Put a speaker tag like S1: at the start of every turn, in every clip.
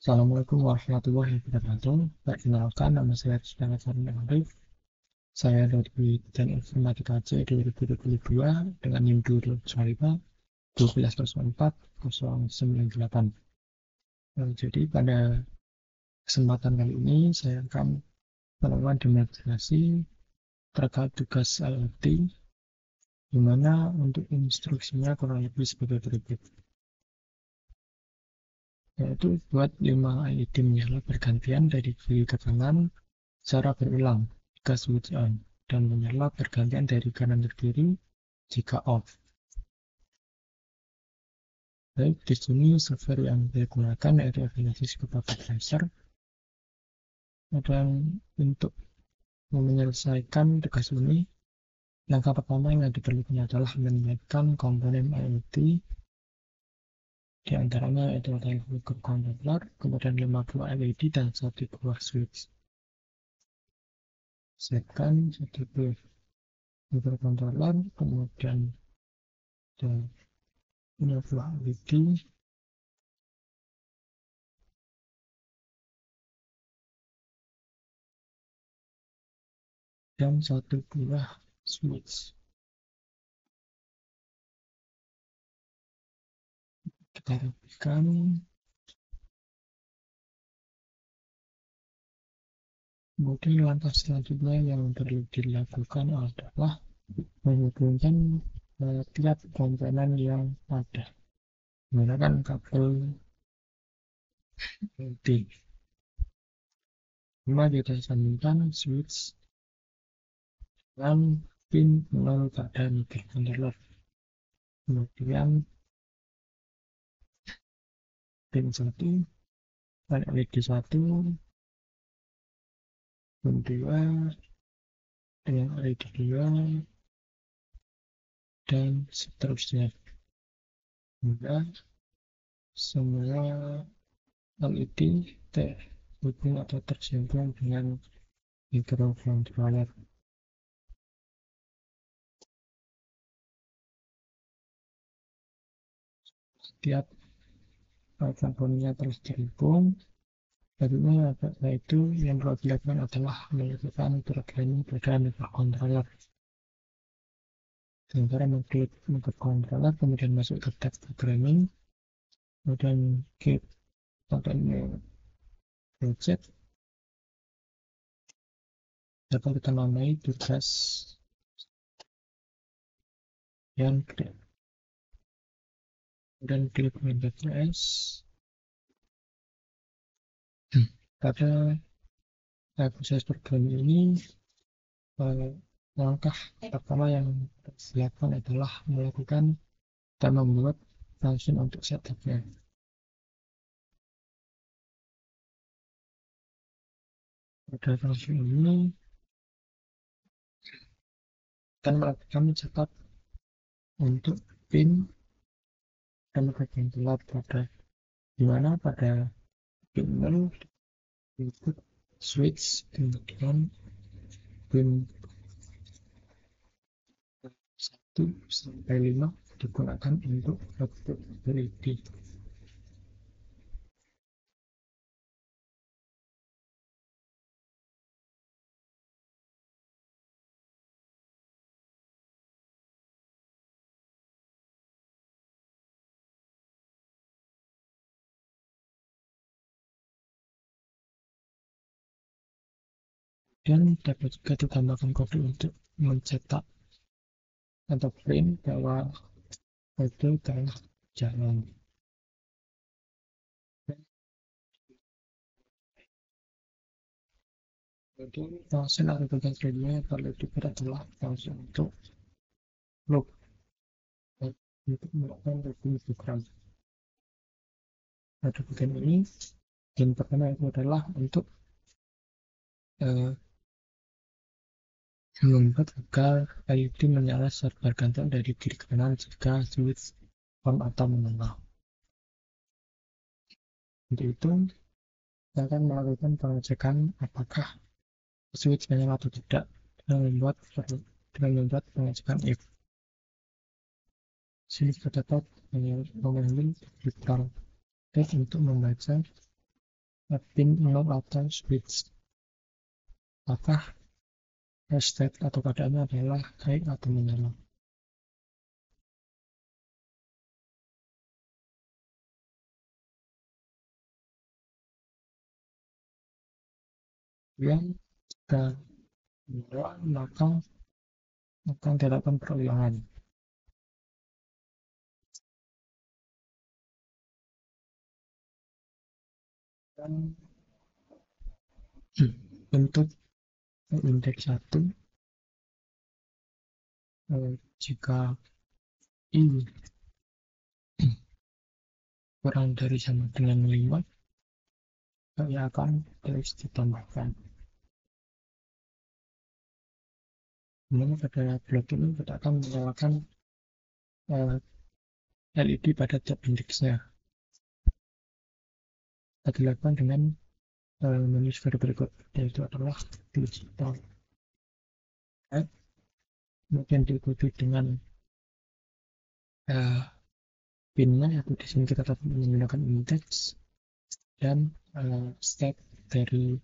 S1: Assalamualaikum warahmatullahi wabarakatuh. Perkenalkan, nama saya Rizky Arif. Saya dari Teknik Informatika C 2022 dengan NIM 12.098. Jadi pada kesempatan kali ini saya akan melakukan demonstrasi terkait tugas IoT, di mana untuk instruksinya kurang lebih sebagai berikut. Yaitu buat 5 IoT menyala bergantian dari kiri ke kanan secara berulang jika switch on, dan menyala bergantian dari kanan ke kiri jika off. Baik, di sini software yang digunakan yaitu Avalanche Supervisor. Dan untuk menyelesaikan tugas ini, langkah pertama yang diperlukan adalah menyiapkan komponen IoT, di antaranya itu adalah microcontroller, kemudian 5 buah LED dan 1 buah switch. Siapkan 1 buah microcontroller, kemudian 5 buah LED, dan 1 buah switch. Kita rapikan. Kemudian langkah selanjutnya yang perlu dilakukan adalah menghubungkan tiap komponen yang ada menggunakan kabel LT. Cuma kita sambungkan switch dengan pin 0 pada microcontroller. Kemudian pin 1 dan LED 1, pin 2 dengan LED 2, dan seterusnya. Hingga semua LED terhubung atau tersambung dengan microcontroller. Setiap komponennya terus terhubung, barunya setelah itu yang perlu dilakukan adalah melakukan programming pada microcontroller. Sementara mengklik microcontroller, kemudian masuk ke tab programming, kemudian klik token project, dapat kita namai tugas yang create. Kemudian klik Windows. Pada proses programming ini, langkah pertama yang dilakukan adalah melakukan dan membuat function untuk setupnya. Pada function ini akan melakukan setup untuk pin dan bagian gelap pada dimana pada pin 0 itu switch, kemudian pin 1 sampai 5 digunakan untuk output LED. Dan dapat juga ditambahkan kode untuk mencetak atau print bahwa itu telah jalan. Jadi function atau tugas lainnya kalau dibuat adalah function untuk loop, untuk melakukan review program. Pada bagian ini, yang pertama itu adalah untuk membuat agar LED menyala secara bergantian dari kiri ke kanan jika switch on atau menyala. Untuk itu, kita akan melakukan pengecekan apakah switch menyala atau tidak dengan membuat pengecekan if. Sini kita dapat memanggil digital tag untuk membaca pin 0 atau switch. Apakah state atau keadaannya adalah high atau menyala. Yang jika menyala maka akan dilakukan perulangan. Dan bentuk indeks 1 jika I kurang dari sama dengan 5, ia akan terus ditambahkan. Kemudian pada blok ini kita akan menyalakan LED pada tiap indeksnya. Kita dilakukan dengan menu seperti berikut, yaitu adalah digital. Kemudian diikuti dengan pinnya, yaitu di sini kita tetap menggunakan indeks dan step dari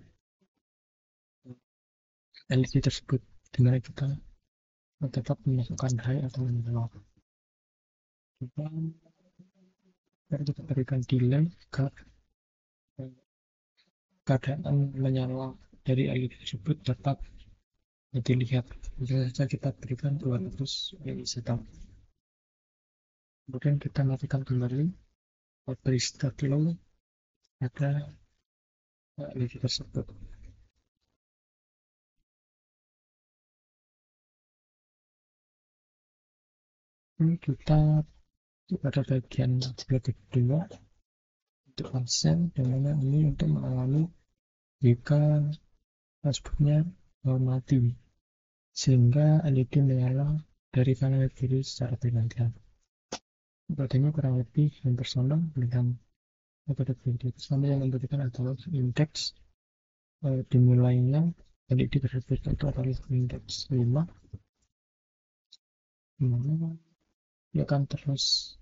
S1: LED tersebut, dimana kita tetap memasukkan high atau low. Dan kita berikan delay agar keadaan menyala dari LED tersebut tetap dilihat. Bisa saja kita berikan 200 milisekund. Kemudian kita matikan kembali beri start low pada LED tersebut. Ini kita pada bagian blok kedua untuk absen, dimana ini untuk mengalami jika passwordnya mati, sehingga LED menyala dari kanan ke kiri secara bergantian. Berarti kurang lebih hampir sama dengan metode video. Sama yang membutuhkan adalah indeks dimulainya LED tersebut, itu adalah indeks 5, dimana dia akan terus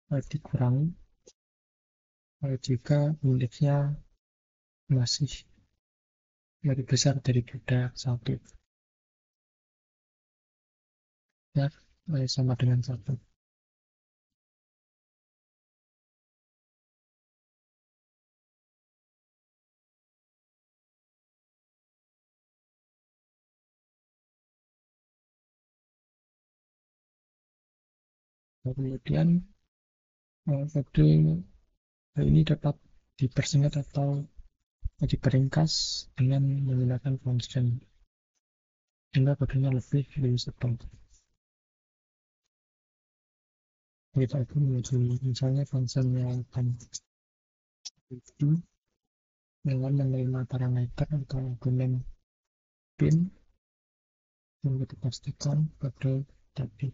S1: dikurangi jika indeksnya masih lebih besar daripada 1, ya, sama dengan 1. Kemudian kode ini dapat dipersingkat atau diperingkas dengan menggunakan function, sehingga kodenya lebih usable. Kita itu menuju misalnya function yang akan itu dengan menerima parameter atau argumen pin yang kita pastikan pada tadi.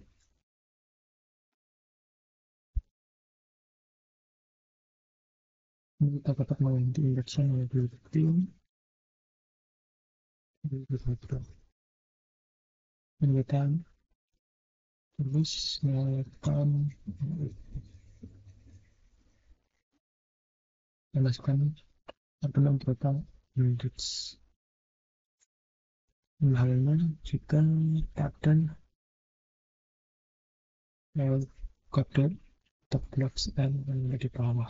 S1: Ini kita dapat mengganti indeksnya menjadi pin. Dan kita terus melakukan memasukkan argumen total indeks. Halnya jika pada kode top blocks dan menjadi bawah.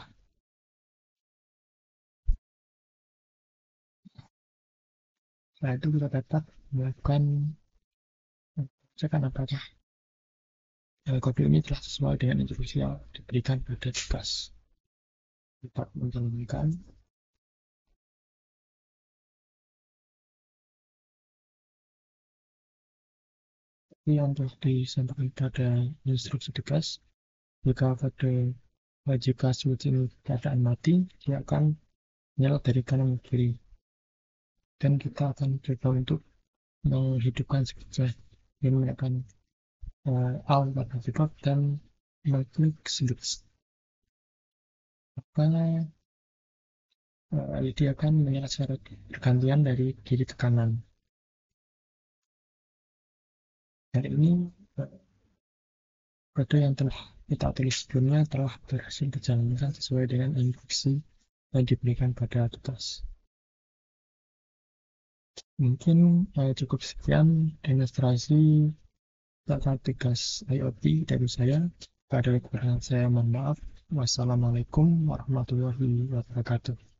S1: Setelah itu kita dapat melakukan cek apakah kode ini telah sesuai dengan instruksi yang diberikan pada tugas. Kita menjalankan yang telah disampaikan pada instruksi tugas. Jika switch ini keadaan mati, dia akan menyala dari kanan ke kiri, dan kita akan coba untuk menghidupkan switch dengan menekan Alt pada keyboard dan mengklik switch. Maka LED akan menyala secara bergantian dari kiri ke kanan. Hari ini kode yang telah kita tulis sebelumnya telah berhasil dijalankan sesuai dengan instruksi yang diberikan pada tugas. Mungkin cukup sekian demonstrasi tentang tugas IoT dari saya. Pada kekurangan saya mohon maaf. Wassalamualaikum warahmatullahi wabarakatuh.